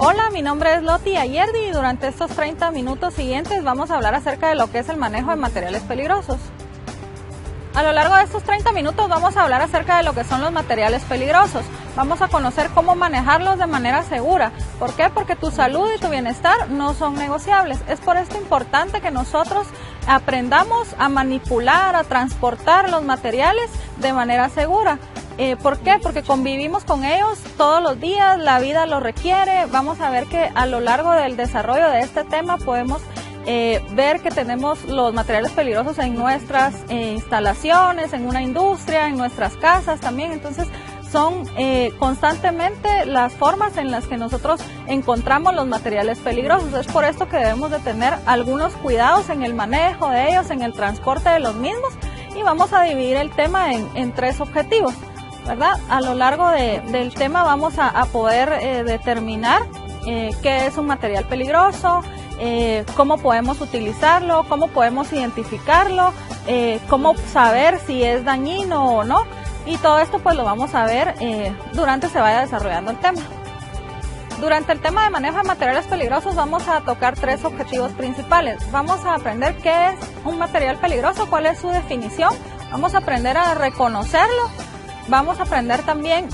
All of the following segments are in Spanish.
Hola, mi nombre es Loti Ayerdi y durante estos 30 minutos siguientes vamos a hablar acerca de lo que es el manejo de materiales peligrosos. A lo largo de estos 30 minutos vamos a hablar acerca de lo que son los materiales peligrosos. Vamos a conocer cómo manejarlos de manera segura. ¿Por qué? Porque tu salud y tu bienestar no son negociables. Es por esto importante que nosotros aprendamos a manipular, a transportar los materiales de manera segura. ¿Por qué? Porque convivimos con ellos todos los días, la vida lo requiere. Vamos a ver que a lo largo del desarrollo de este tema podemos ver que tenemos los materiales peligrosos en nuestras instalaciones, en una industria, en nuestras casas también. Entonces son constantemente las formas en las que nosotros encontramos los materiales peligrosos. Es por esto que debemos de tener algunos cuidados en el manejo de ellos, en el transporte de los mismos, y vamos a dividir el tema en tres objetivos, ¿verdad? A lo largo del tema vamos a poder determinar qué es un material peligroso, cómo podemos utilizarlo, cómo podemos identificarlo, cómo saber si es dañino o no, y todo esto pues lo vamos a ver durante se vaya desarrollando el tema. Durante el tema de manejo de materiales peligrosos vamos a tocar tres objetivos principales. Vamos a aprender qué es un material peligroso, cuál es su definición, vamos a aprender a reconocerlo, vamos a aprender también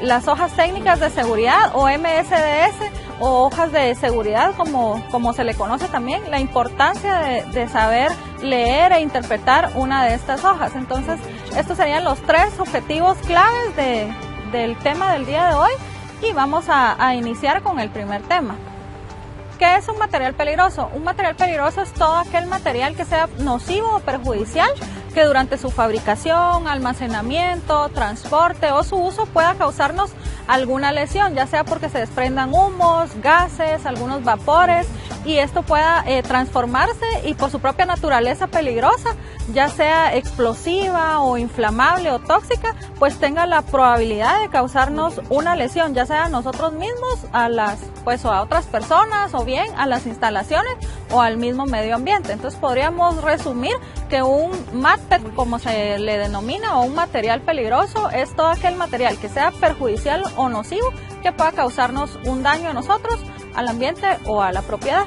las hojas técnicas de seguridad o MSDS o hojas de seguridad como se le conoce también, la importancia de saber leer e interpretar una de estas hojas. Entonces estos serían los tres objetivos claves del tema del día de hoy y vamos a iniciar con el primer tema. ¿Qué es un material peligroso? Un material peligroso es todo aquel material que sea nocivo o perjudicial que durante su fabricación, almacenamiento, transporte o su uso pueda causarnos alguna lesión, ya sea porque se desprendan humos, gases, algunos vapores, y esto pueda transformarse y por su propia naturaleza peligrosa, ya sea explosiva o inflamable o tóxica, pues tenga la probabilidad de causarnos una lesión, ya sea a nosotros mismos, o a otras personas, o bien a las instalaciones o al mismo medio ambiente. Entonces podríamos resumir que un MATPET, como se le denomina, o un material peligroso, es todo aquel material que sea perjudicial o nocivo que pueda causarnos un daño a nosotros, al ambiente o a la propiedad.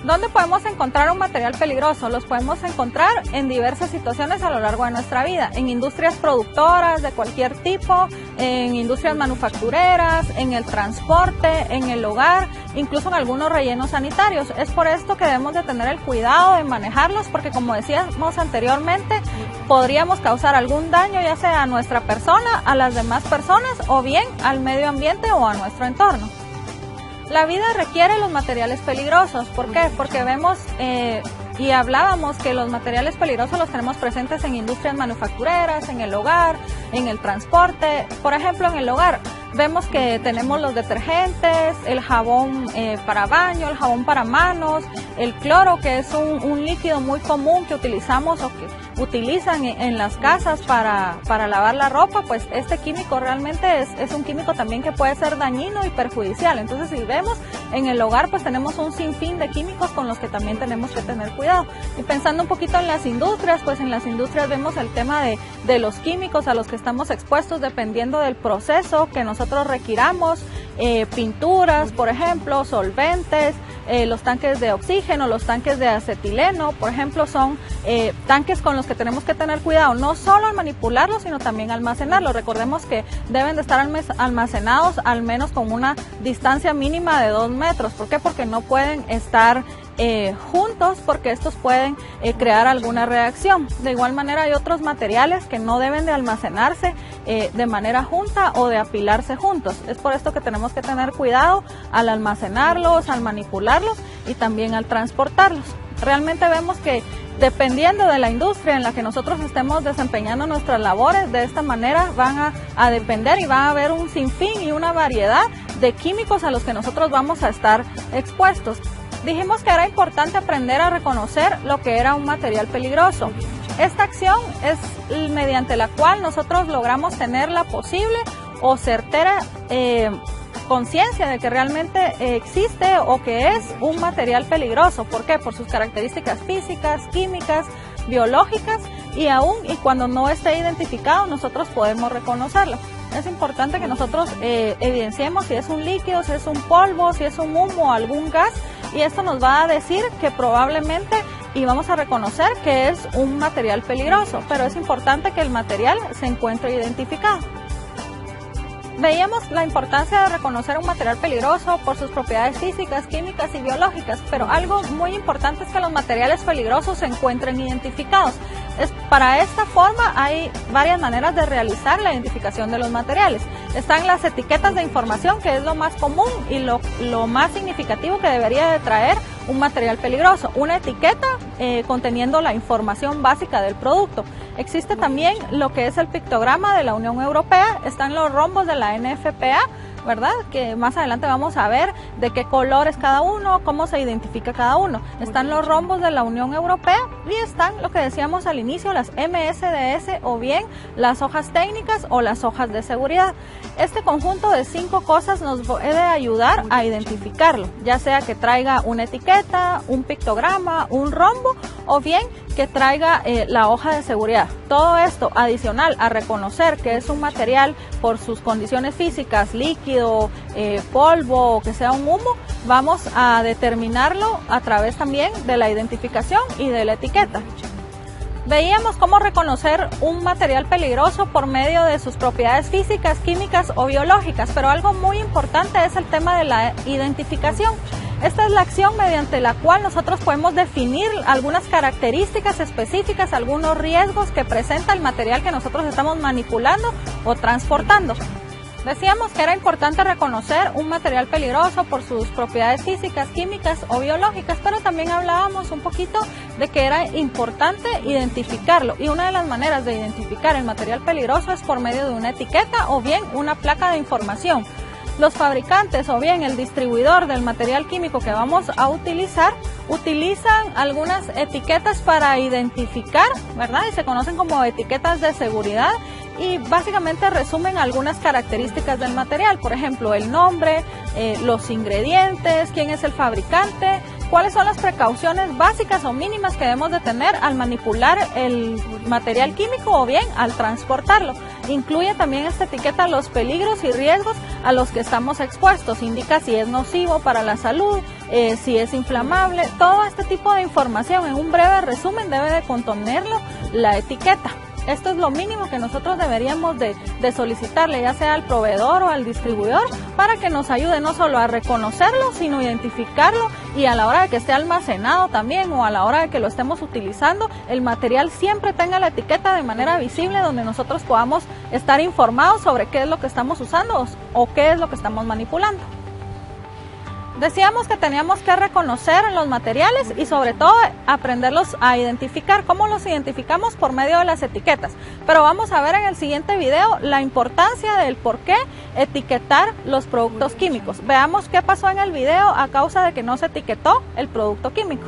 ¿Dónde podemos encontrar un material peligroso? Los podemos encontrar en diversas situaciones a lo largo de nuestra vida, en industrias productoras de cualquier tipo, en industrias manufactureras, en el transporte, en el hogar, incluso en algunos rellenos sanitarios. Es por esto que debemos de tener el cuidado de manejarlos, porque como decíamos anteriormente, podríamos causar algún daño ya sea a nuestra persona, a las demás personas o bien al medio ambiente o a nuestro entorno. La vida requiere los materiales peligrosos. ¿Por qué? Porque vemos y hablábamos que los materiales peligrosos los tenemos presentes en industrias manufactureras, en el hogar, en el transporte. Por ejemplo, en el hogar vemos que tenemos los detergentes, el jabón para baño, el jabón para manos, el cloro, que es un líquido muy común que utilizamos o que utilizan en las casas para lavar la ropa. Pues este químico realmente es un químico también que puede ser dañino y perjudicial. Entonces si vemos en el hogar pues tenemos un sinfín de químicos con los que también tenemos que tener cuidado. Y pensando un poquito en las industrias, pues en las industrias vemos el tema de los químicos a los que estamos expuestos dependiendo del proceso que nosotros requiramos, pinturas, por ejemplo, solventes, los tanques de oxígeno, los tanques de acetileno, por ejemplo, son tanques con los que tenemos que tener cuidado, no solo al manipularlos, sino también almacenarlos. Recordemos que deben de estar almacenados al menos con una distancia mínima de 2 metros. ¿Por qué? Porque no pueden estar juntos, porque estos pueden crear alguna reacción. De igual manera hay otros materiales que no deben de almacenarse de manera junta o de apilarse juntos. Es por esto que tenemos que tener cuidado al almacenarlos, al manipularlos y también al transportarlos. Realmente vemos que dependiendo de la industria en la que nosotros estemos desempeñando nuestras labores, de esta manera van a depender y va a haber un sinfín y una variedad de químicos a los que nosotros vamos a estar expuestos. Dijimos que era importante aprender a reconocer lo que era un material peligroso. Esta acción es mediante la cual nosotros logramos tener la posible o certera conciencia de que realmente existe o que es un material peligroso. ¿Por qué? Por sus características físicas, químicas, biológicas, y aún y cuando no esté identificado nosotros podemos reconocerlo. es importante que nosotros evidenciemos si es un líquido, si es un polvo, si es un humo, algún gas, y esto nos va a decir que probablemente y vamos a reconocer que es un material peligroso, pero es importante que el material se encuentre identificado. Veíamos la importancia de reconocer un material peligroso por sus propiedades físicas, químicas y biológicas, pero algo muy importante es que los materiales peligrosos se encuentren identificados. Para esta forma hay varias maneras de realizar la identificación de los materiales. Están las etiquetas de información, que es lo más común y lo más significativo que debería de traer un material peligroso. Una etiqueta conteniendo la información básica del producto. Existe también lo que es el pictograma de la Unión Europea, están los rombos de la NFPA, ¿verdad? Que más adelante vamos a ver de qué color es cada uno, cómo se identifica cada uno. Están los rombos de la Unión Europea y están lo que decíamos al inicio, las MSDS o bien las hojas técnicas o las hojas de seguridad. Este conjunto de 5 cosas nos puede ayudar a identificarlo, ya sea que traiga una etiqueta, un pictograma, un rombo o bien que traiga la hoja de seguridad. Todo esto adicional a reconocer que es un material por sus condiciones físicas, líquido, polvo o que sea un humo, vamos a determinarlo a través también de la identificación y de la etiqueta. Veíamos cómo reconocer un material peligroso por medio de sus propiedades físicas, químicas o biológicas, pero algo muy importante es el tema de la identificación. Esta es la acción mediante la cual nosotros podemos definir algunas características específicas, algunos riesgos que presenta el material que nosotros estamos manipulando o transportando. Decíamos que era importante reconocer un material peligroso por sus propiedades físicas, químicas o biológicas, pero también hablábamos un poquito de que era importante identificarlo. Y una de las maneras de identificar el material peligroso es por medio de una etiqueta o bien una placa de información. Los fabricantes o bien el distribuidor del material químico que vamos a utilizan algunas etiquetas para identificar, ¿verdad? Y se conocen como etiquetas de seguridad y básicamente resumen algunas características del material, por ejemplo, el nombre, los ingredientes, quién es el fabricante, cuáles son las precauciones básicas o mínimas que debemos de tener al manipular el material químico o bien al transportarlo. Incluye también esta etiqueta los peligros y riesgos a los que estamos expuestos, indica si es nocivo para la salud, si es inflamable, todo este tipo de información en un breve resumen debe de contenerlo la etiqueta. Esto es lo mínimo que nosotros deberíamos de solicitarle, ya sea al proveedor o al distribuidor, para que nos ayude no solo a reconocerlo, sino identificarlo y a la hora de que esté almacenado también o a la hora de que lo estemos utilizando, el material siempre tenga la etiqueta de manera visible donde nosotros podamos estar informados sobre qué es lo que estamos usando o qué es lo que estamos manipulando. Decíamos que teníamos que reconocer los materiales y sobre todo aprenderlos a identificar. ¿Cómo los identificamos? Por medio de las etiquetas. Pero vamos a ver en el siguiente video la importancia del por qué etiquetar los productos químicos. Veamos qué pasó en el video a causa de que no se etiquetó el producto químico.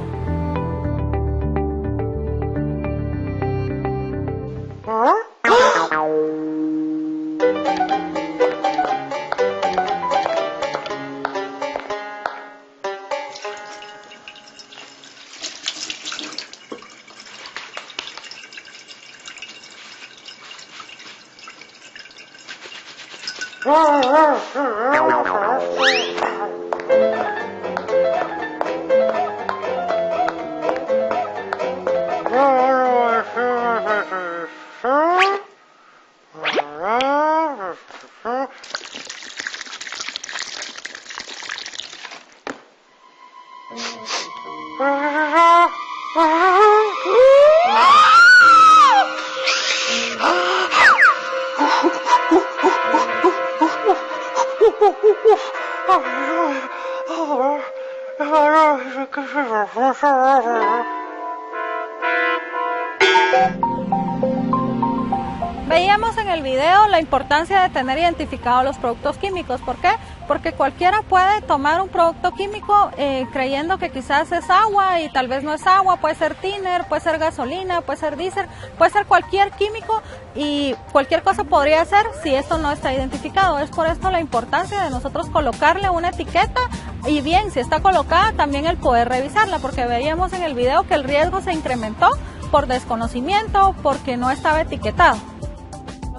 Veíamos en el video la importancia de tener identificados los productos químicos. ¿Por qué? Porque cualquiera puede tomar un producto químico creyendo que quizás es agua y tal vez no es agua, puede ser thinner, puede ser gasolina, puede ser diésel, puede ser cualquier químico y cualquier cosa podría ser si esto no está identificado. Es por esto la importancia de nosotros colocarle una etiqueta y bien, si está colocada también el poder revisarla, porque veíamos en el video que el riesgo se incrementó por desconocimiento, porque no estaba etiquetado.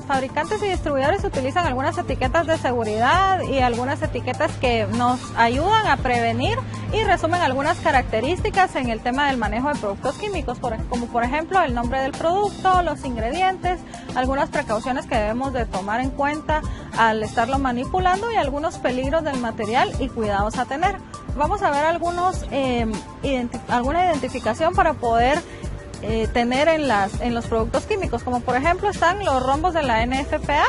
fabricantes y distribuidores utilizan algunas etiquetas de seguridad y algunas etiquetas que nos ayudan a prevenir y resumen algunas características en el tema del manejo de productos químicos, como por ejemplo el nombre del producto, los ingredientes, algunas precauciones que debemos de tomar en cuenta al estarlo manipulando y algunos peligros del material y cuidados a tener. Vamos a ver alguna identificación para poder tener en los productos químicos, como por ejemplo están los rombos de la NFPA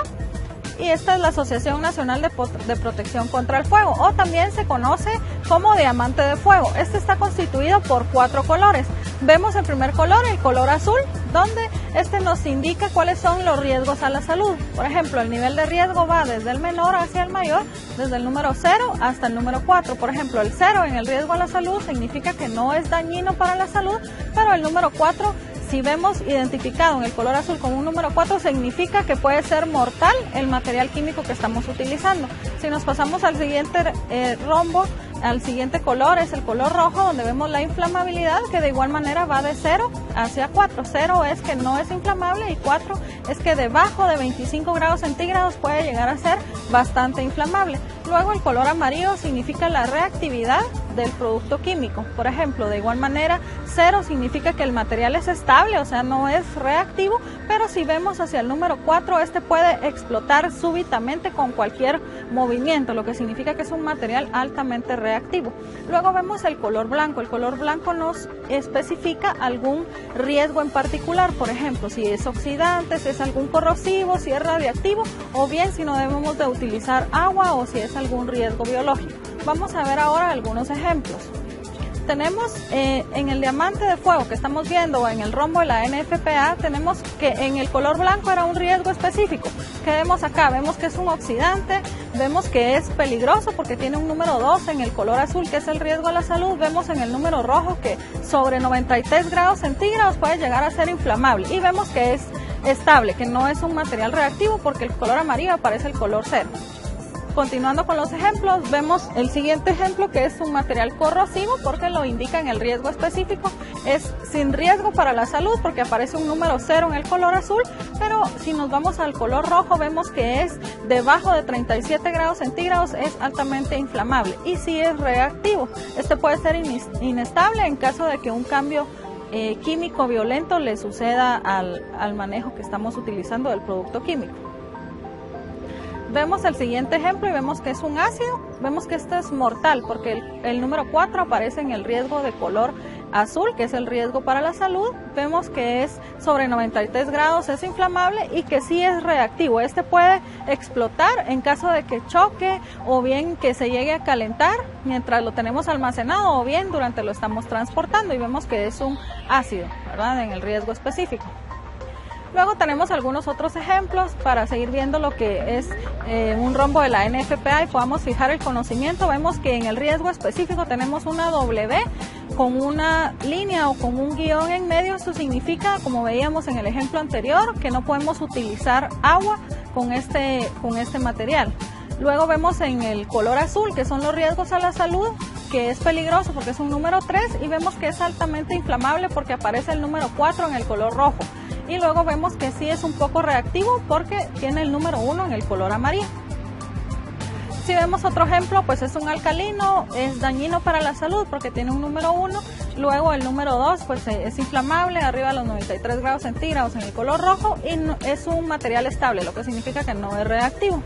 y esta es la Asociación Nacional de Protección contra el Fuego, o también se conoce como diamante de fuego. Este está constituido por 4 colores. Vemos el primer color, el color azul, donde este nos indica cuáles son los riesgos a la salud. Por ejemplo, el nivel de riesgo va desde el menor hacia el mayor, desde el número 0 hasta el número 4. Por ejemplo, el 0 en el riesgo a la salud significa que no es dañino para la salud, pero el número 4, si vemos identificado en el color azul con un número 4, significa que puede ser mortal el material químico que estamos utilizando. Si nos pasamos al siguiente rombo, al siguiente color, es el color rojo, donde vemos la inflamabilidad, que de igual manera va de 0 hacia 4. 0 es que no es inflamable y 4 es que debajo de 25 grados centígrados puede llegar a ser bastante inflamable. Luego el color amarillo significa la reactividad del producto químico. Por ejemplo, de igual manera, 0 significa que el material es estable, o sea, no es reactivo, pero si vemos hacia el número 4, este puede explotar súbitamente con cualquier movimiento, lo que significa que es un material altamente reactivo. Luego vemos el color blanco. El color blanco nos especifica algún riesgo en particular, por ejemplo, si es oxidante, si es algún corrosivo, si es radiactivo, o bien si no debemos de utilizar agua o si es algún riesgo biológico. Vamos a ver ahora algunos ejemplos. Tenemos en el diamante de fuego que estamos viendo o en el rombo de la NFPA, tenemos que en el color blanco era un riesgo específico. ¿Qué vemos acá? Vemos que es un oxidante, vemos que es peligroso porque tiene un número 2 en el color azul, que es el riesgo a la salud. Vemos en el número rojo que sobre 93 grados centígrados puede llegar a ser inflamable. Y vemos que es estable, que no es un material reactivo porque el color amarillo aparece el color 0. Continuando con los ejemplos, vemos el siguiente ejemplo que es un material corrosivo porque lo indica en el riesgo específico. Es sin riesgo para la salud porque aparece un número 0 en el color azul, pero si nos vamos al color rojo vemos que es debajo de 37 grados centígrados, es altamente inflamable y sí es reactivo. Este puede ser inestable en caso de que un cambio químico violento le suceda al manejo que estamos utilizando del producto químico. Vemos el siguiente ejemplo y vemos que es un ácido, vemos que este es mortal porque el número 4 aparece en el riesgo de color azul, que es el riesgo para la salud. Vemos que es sobre 93 grados, es inflamable y que sí es reactivo. Este puede explotar en caso de que choque o bien que se llegue a calentar mientras lo tenemos almacenado o bien durante lo estamos transportando y vemos que es un ácido, ¿verdad? En el riesgo específico. Luego tenemos algunos otros ejemplos para seguir viendo lo que es un rombo de la NFPA y podamos fijar el conocimiento. Vemos que en el riesgo específico tenemos una W con una línea o con un guión en medio. Esto significa, como veíamos en el ejemplo anterior, que no podemos utilizar agua con este material. Luego vemos en el color azul que son los riesgos a la salud, que es peligroso porque es un número 3 y vemos que es altamente inflamable porque aparece el número 4 en el color rojo. Y luego vemos que sí es un poco reactivo porque tiene el número 1 en el color amarillo. Si vemos otro ejemplo, pues es un alcalino, es dañino para la salud porque tiene un número 1, luego el número 2 pues es inflamable arriba de los 93 grados centígrados en el color rojo y es un material estable, lo que significa que no es reactivo.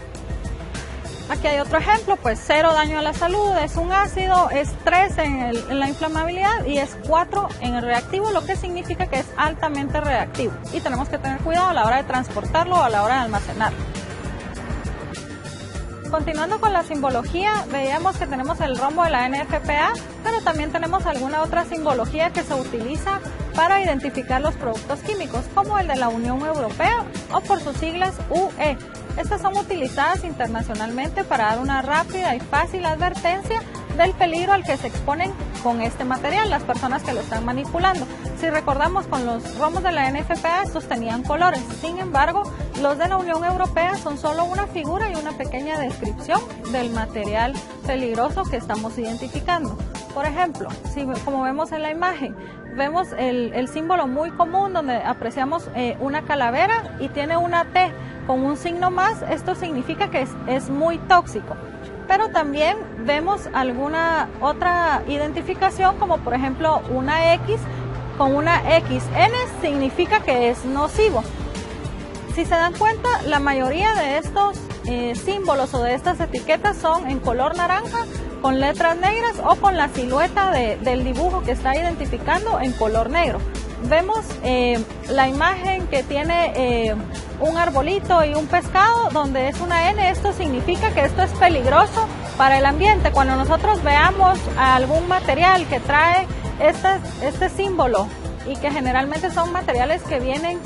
Aquí hay otro ejemplo, pues 0 daño a la salud, es un ácido, es 3 en la inflamabilidad y es 4 en el reactivo, lo que significa que es altamente reactivo y tenemos que tener cuidado a la hora de transportarlo o a la hora de almacenarlo. Continuando con la simbología, veíamos que tenemos el rombo de la NFPA, pero también tenemos alguna otra simbología que se utiliza para identificar los productos químicos, como el de la Unión Europea o por sus siglas UE. Estas son utilizadas internacionalmente para dar una rápida y fácil advertencia del peligro al que se exponen con este material las personas que lo están manipulando. Si recordamos, con los rombos de la NFPA estos tenían colores, sin embargo los de la Unión Europea son solo una figura y una pequeña descripción del material peligroso que estamos identificando. Por ejemplo, como vemos en la imagen, vemos el símbolo muy común donde apreciamos una calavera y tiene una T con un signo más, esto significa que es muy tóxico. Pero también vemos alguna otra identificación, como por ejemplo una X con una XN, significa que es nocivo. Si se dan cuenta, la mayoría de estos símbolos o de estas etiquetas son en color naranja, con letras negras o con la silueta del dibujo que está identificando en color negro. Vemos la imagen que tiene un arbolito y un pescado donde es una N. Esto significa que esto es peligroso para el ambiente. Cuando nosotros veamos algún material que trae este símbolo, y que generalmente son materiales que vienen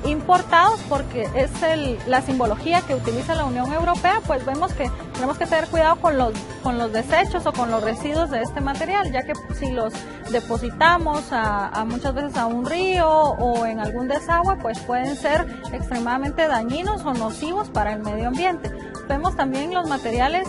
importados porque es la simbología que utiliza la Unión Europea, pues vemos que tenemos que tener cuidado con los desechos o con los residuos de este material, ya que si los depositamos muchas veces a un río o en algún desagüe, pues pueden ser extremadamente dañinos o nocivos para el medio ambiente. Vemos también los materiales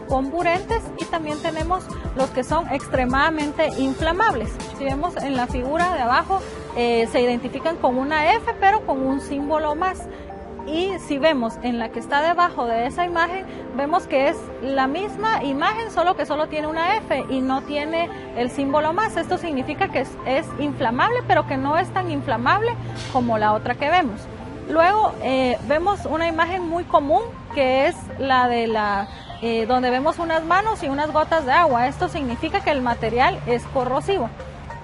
comburentes y también tenemos los que son extremadamente inflamables. Si vemos en la figura de abajo, se identifican con una F pero con un símbolo más. Y si vemos en la que está debajo de esa imagen, vemos que es la misma imagen, solo que solo tiene una F y no tiene el símbolo más. Esto significa que es inflamable, pero que no es tan inflamable como la otra que vemos. Luego vemos una imagen muy común, que es la de donde vemos unas manos y unas gotas de agua. Esto significa que el material es corrosivo.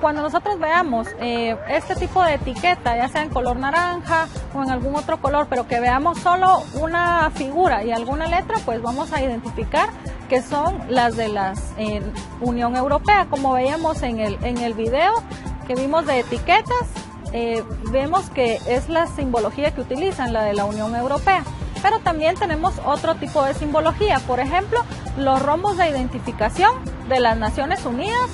Cuando nosotros veamos este tipo de etiqueta, ya sea en color naranja o en algún otro color, pero que veamos solo una figura y alguna letra, pues vamos a identificar que son las de la Unión Europea. Como veíamos en el video que vimos de etiquetas, vemos que es la simbología que utilizan, la de la Unión Europea. Pero también tenemos otro tipo de simbología, por ejemplo, los rombos de identificación de las Naciones Unidas,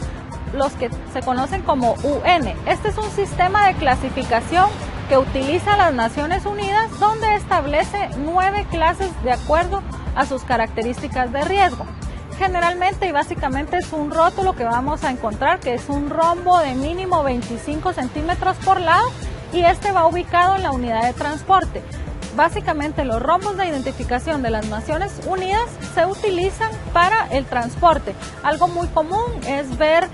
los que se conocen como UN. Este es un sistema de clasificación que utiliza las Naciones Unidas, donde establece 9 clases de acuerdo a sus características de riesgo. Generalmente y básicamente es un rótulo que vamos a encontrar, que es un rombo de mínimo 25 centímetros por lado, y este va ubicado en la unidad de transporte. Básicamente los rombos de identificación de las Naciones Unidas se utilizan para el transporte. Algo muy común es ver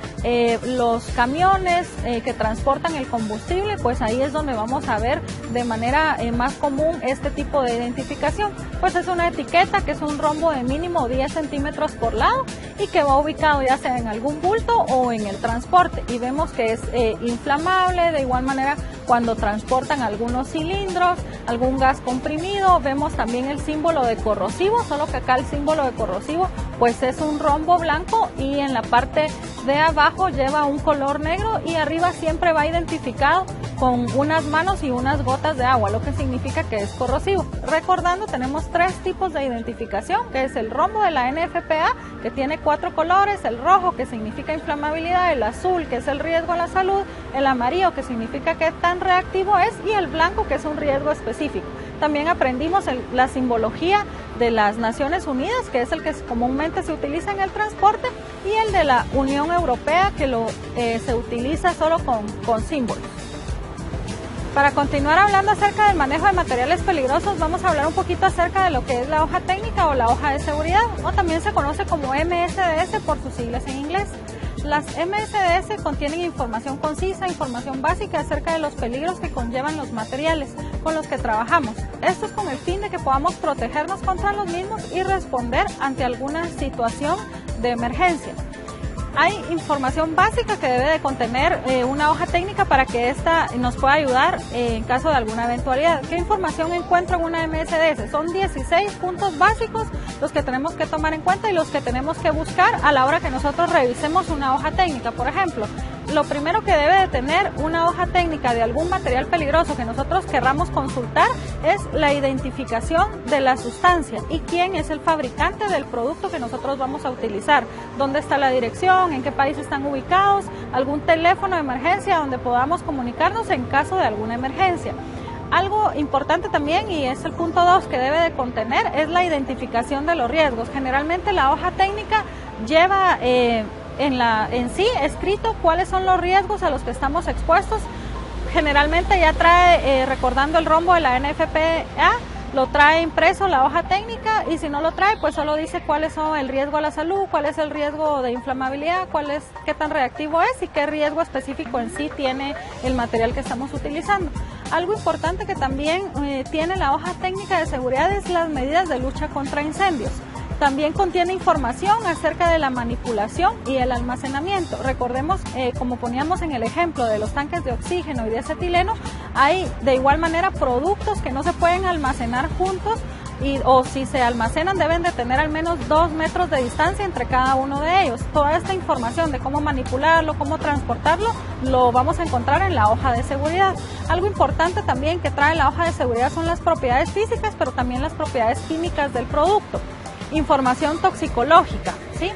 los camiones que transportan el combustible, pues ahí es donde vamos a ver de manera más común este tipo de identificación. Pues es una etiqueta que es un rombo de mínimo 10 centímetros por lado y que va ubicado ya sea en algún bulto o en el transporte. Y vemos que es inflamable. De igual manera, cuando transportan algunos cilindros, algún gas comprimido, vemos también el símbolo de corrosivo, solo que acá el símbolo de corrosivo pues es un rombo blanco y en la parte de abajo lleva un color negro y arriba siempre va identificado con unas manos y unas gotas de agua, lo que significa que es corrosivo. Recordando, tenemos 3 tipos de identificación, que es el rombo de la NFPA, que tiene 4 colores: el rojo, que significa inflamabilidad; el azul, que es el riesgo a la salud; el amarillo, que significa que tan reactivo es; y el blanco, que es un riesgo específico. También aprendimos la simbología de las Naciones Unidas, que es el que comúnmente se utiliza en el transporte, y el de la Unión Europea, que se utiliza solo con símbolos. Para continuar hablando acerca del manejo de materiales peligrosos, vamos a hablar un poquito acerca de lo que es la hoja técnica o la hoja de seguridad, o también se conoce como MSDS por sus siglas en inglés. Las MSDS contienen información concisa, información básica acerca de los peligros que conllevan los materiales con los que trabajamos. Esto es con el fin de que podamos protegernos contra los mismos y responder ante alguna situación de emergencia. Hay información básica que debe de contener una hoja técnica para que esta nos pueda ayudar en caso de alguna eventualidad. ¿Qué información encuentro en una MSDS? Son 16 puntos básicos los que tenemos que tomar en cuenta y los que tenemos que buscar a la hora que nosotros revisemos una hoja técnica. Por ejemplo, lo primero que debe de tener una hoja técnica de algún material peligroso que nosotros querramos consultar es la identificación de la sustancia y quién es el fabricante del producto que nosotros vamos a utilizar, dónde está la dirección, en qué país están ubicados, algún teléfono de emergencia donde podamos comunicarnos en caso de alguna emergencia. Algo importante también, y es el punto 2 que debe de contener, es la identificación de los riesgos. Generalmente la hoja técnica lleva en sí escrito cuáles son los riesgos a los que estamos expuestos. Generalmente ya trae, recordando el rombo de la NFPA, lo trae impreso la hoja técnica, y si no lo trae, pues solo dice cuáles son el riesgo a la salud, cuál es el riesgo de inflamabilidad, qué tan reactivo es y qué riesgo específico en sí tiene el material que estamos utilizando. Algo importante que también tiene la hoja técnica de seguridad es las medidas de lucha contra incendios. También contiene información acerca de la manipulación y el almacenamiento. Recordemos, como poníamos en el ejemplo de los tanques de oxígeno y de acetileno, hay de igual manera productos que no se pueden almacenar juntos, o si se almacenan deben de tener al menos 2 metros de distancia entre cada uno de ellos. Toda esta información de cómo manipularlo, cómo transportarlo, lo vamos a encontrar en la hoja de seguridad. Algo importante también que trae la hoja de seguridad son las propiedades físicas, pero también las propiedades químicas del producto. Información toxicológica, ¿sí?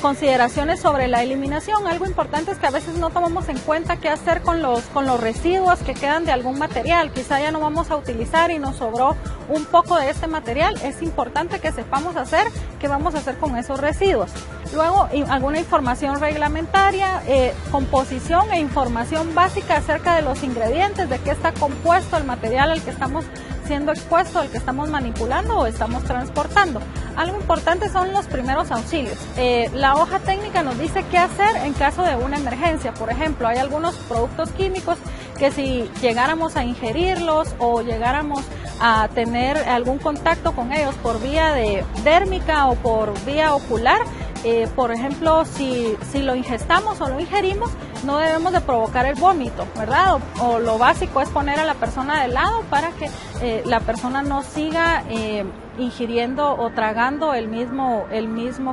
Consideraciones sobre la eliminación. Algo importante es que a veces no tomamos en cuenta qué hacer con los residuos que quedan de algún material. Quizá ya no vamos a utilizar y nos sobró un poco de este material. Es importante que sepamos qué vamos a hacer con esos residuos. Luego, alguna información reglamentaria, composición e información básica acerca de los ingredientes, de qué está compuesto el material al que estamos siendo expuesto, al que estamos manipulando o estamos transportando. Algo importante son los primeros auxilios. La hoja técnica nos dice qué hacer en caso de una emergencia. Por ejemplo, hay algunos productos químicos que si llegáramos a ingerirlos o llegáramos a tener algún contacto con ellos por vía dérmica o por vía ocular, por ejemplo, si lo ingestamos o lo ingerimos, no debemos de provocar el vómito, ¿verdad? O lo básico es poner a la persona de lado para que la persona no siga ingiriendo o tragando el mismo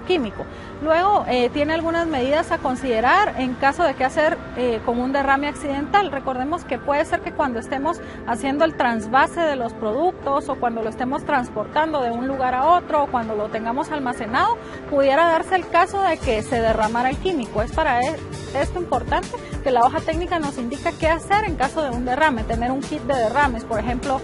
químico. Luego tiene algunas medidas a considerar en caso de qué hacer con un derrame accidental. Recordemos que puede ser que cuando estemos haciendo el trasvase de los productos o cuando lo estemos transportando de un lugar a otro o cuando lo tengamos almacenado, pudiera darse el caso de que se derramara el químico. Es para esto importante que la hoja técnica nos indica qué hacer en caso de un derrame, tener un kit de derrames, por ejemplo,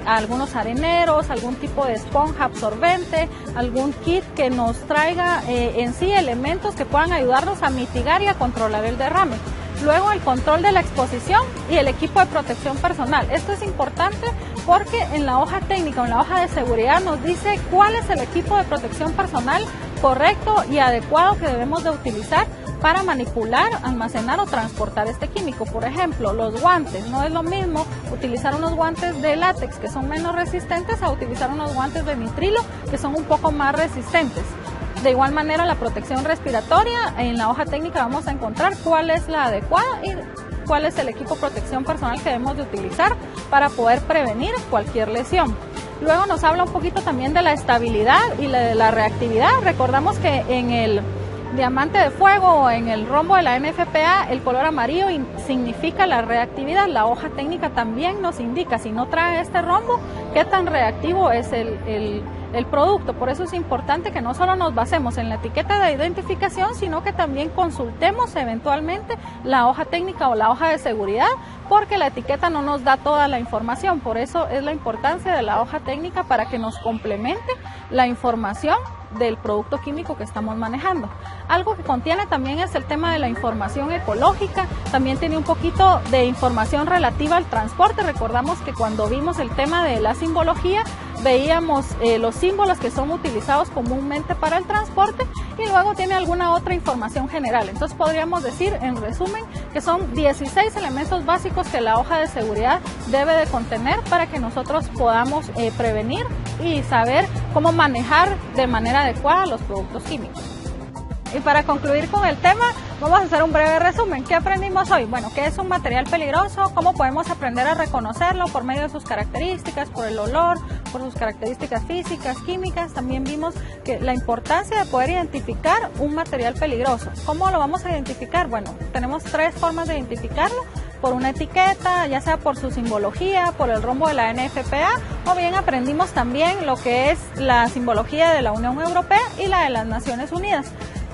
algunos areneros, algún tipo de esponja absorbente, algún kit que nos traiga en sí elementos que puedan ayudarnos a mitigar y a controlar el derrame. Luego, el control de la exposición y el equipo de protección personal. Esto es importante porque en la hoja técnica o en la hoja de seguridad nos dice cuál es el equipo de protección personal correcto y adecuado que debemos de utilizar para manipular, almacenar o transportar este químico. Por ejemplo, los guantes. No es lo mismo utilizar unos guantes de látex que son menos resistentes a utilizar unos guantes de nitrilo que son un poco más resistentes. De igual manera, la protección respiratoria, en la hoja técnica vamos a encontrar cuál es la adecuada y cuál es el equipo de protección personal que debemos de utilizar para poder prevenir cualquier lesión. Luego nos habla un poquito también de la estabilidad y de la reactividad. Recordamos que en el diamante de fuego o en el rombo de la NFPA, el color amarillo significa la reactividad. La hoja técnica también nos indica, si no trae este rombo, qué tan reactivo es el producto. Por eso es importante que no solo nos basemos en la etiqueta de identificación, sino que también consultemos eventualmente la hoja técnica o la hoja de seguridad, porque la etiqueta no nos da toda la información. Por eso es la importancia de la hoja técnica para que nos complemente la información del producto químico que estamos manejando. Algo que contiene también es el tema de la información ecológica. También tiene un poquito de información relativa al transporte. Recordamos que cuando vimos el tema de la simbología, veíamos los símbolos que son utilizados comúnmente para el transporte, y luego tiene alguna otra información general. Entonces podríamos decir, en resumen, que son 16 elementos básicos que la hoja de seguridad debe de contener para que nosotros podamos prevenir y saber cómo manejar de manera adecuada los productos químicos. Y para concluir con el tema, vamos a hacer un breve resumen. ¿Qué aprendimos hoy? Bueno, ¿qué es un material peligroso? ¿Cómo podemos aprender a reconocerlo por medio de sus características, por el olor, por sus características físicas, químicas? También vimos que la importancia de poder identificar un material peligroso. ¿Cómo lo vamos a identificar? Bueno, tenemos 3 formas de identificarlo: por una etiqueta, ya sea por su simbología, por el rombo de la NFPA, o bien aprendimos también lo que es la simbología de la Unión Europea y la de las Naciones Unidas.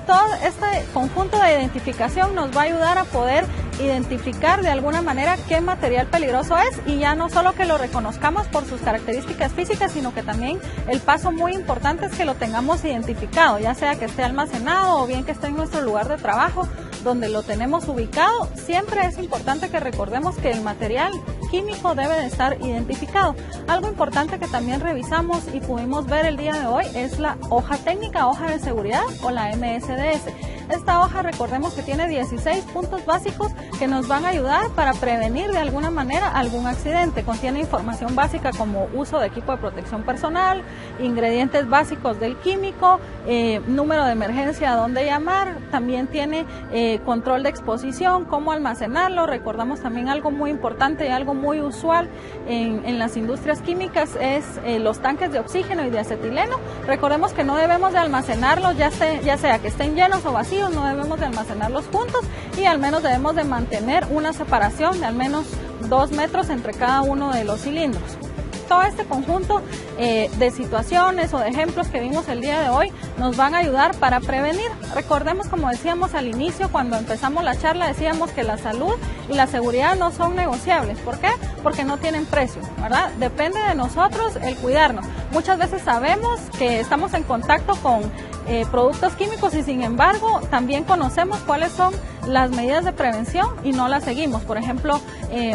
Todo este conjunto de identificación nos va a ayudar a poder identificar de alguna manera qué material peligroso es, y ya no solo que lo reconozcamos por sus características físicas, sino que también el paso muy importante es que lo tengamos identificado, ya sea que esté almacenado o bien que esté en nuestro lugar de trabajo donde lo tenemos ubicado. Siempre es importante que recordemos que el material químico debe de estar identificado. Algo importante que también revisamos y pudimos ver el día de hoy es la hoja técnica, hoja de seguridad o la MSDS. Esta hoja, recordemos que tiene 16 puntos básicos que nos van a ayudar para prevenir de alguna manera algún accidente. Contiene información básica como uso de equipo de protección personal, ingredientes básicos del químico, número de emergencia a dónde llamar, también tiene control de exposición, cómo almacenarlo. Recordamos también algo muy importante y algo muy usual en las industrias químicas es los tanques de oxígeno y de acetileno. Recordemos que no debemos de almacenarlos, ya sea que estén llenos o vacíos, no debemos de almacenarlos juntos y al menos debemos de mantener una separación de al menos 2 metros entre cada uno de los cilindros. Todo este conjunto de situaciones o de ejemplos que vimos el día de hoy nos van a ayudar para prevenir. Recordemos, como decíamos al inicio, cuando empezamos la charla, decíamos que la salud y la seguridad no son negociables. ¿Por qué? Porque no tienen precio, ¿verdad? Depende de nosotros el cuidarnos. Muchas veces sabemos que estamos en contacto con productos químicos y sin embargo también conocemos cuáles son las medidas de prevención y no las seguimos. Por ejemplo,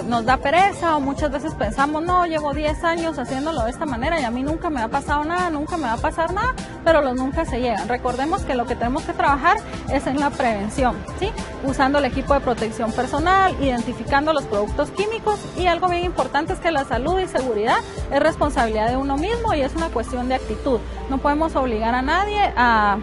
nos da pereza o muchas veces pensamos, no, llevo 10 años haciéndolo de esta manera y a mí nunca me ha pasado nada, nunca me va a pasar nada, pero los nunca se llegan. Recordemos que lo que tenemos que trabajar es en la prevención, ¿sí? Usando el equipo de protección personal, identificando los productos químicos y algo bien importante es que la salud y seguridad es responsabilidad de uno mismo y es una cuestión de actitud. No podemos obligar a nadie a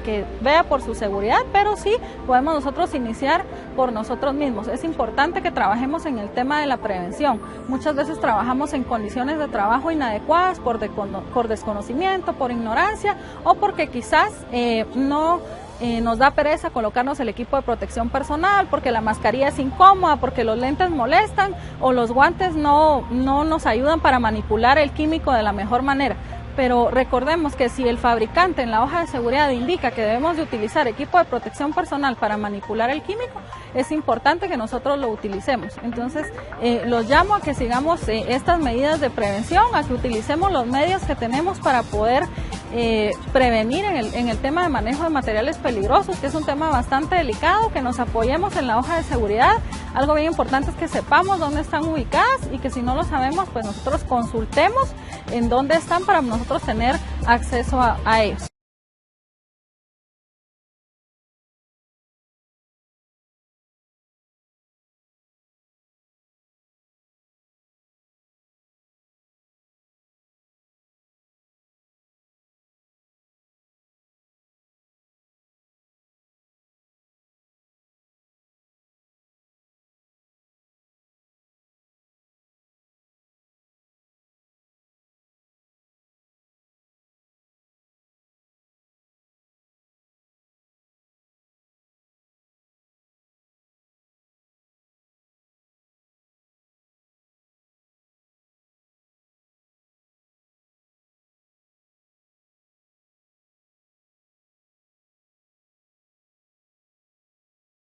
que vea por su seguridad, pero sí podemos nosotros iniciar por nosotros mismos. Es importante que trabajemos en el tema de la prevención. Muchas veces trabajamos en condiciones de trabajo inadecuadas por desconocimiento, por ignorancia o porque quizás nos da pereza colocarnos el equipo de protección personal, porque la mascarilla es incómoda, porque los lentes molestan o los guantes no nos ayudan para manipular el químico de la mejor manera. Pero recordemos que si el fabricante en la hoja de seguridad indica que debemos de utilizar equipo de protección personal para manipular el químico, es importante que nosotros lo utilicemos. Entonces, los llamo a que sigamos estas medidas de prevención, a que utilicemos los medios que tenemos para poder prevenir en el tema de manejo de materiales peligrosos, que es un tema bastante delicado, que nos apoyemos en la hoja de seguridad. Algo bien importante es que sepamos dónde están ubicadas y que si no lo sabemos, pues nosotros consultemos en dónde están para nosotros tener acceso a ellos.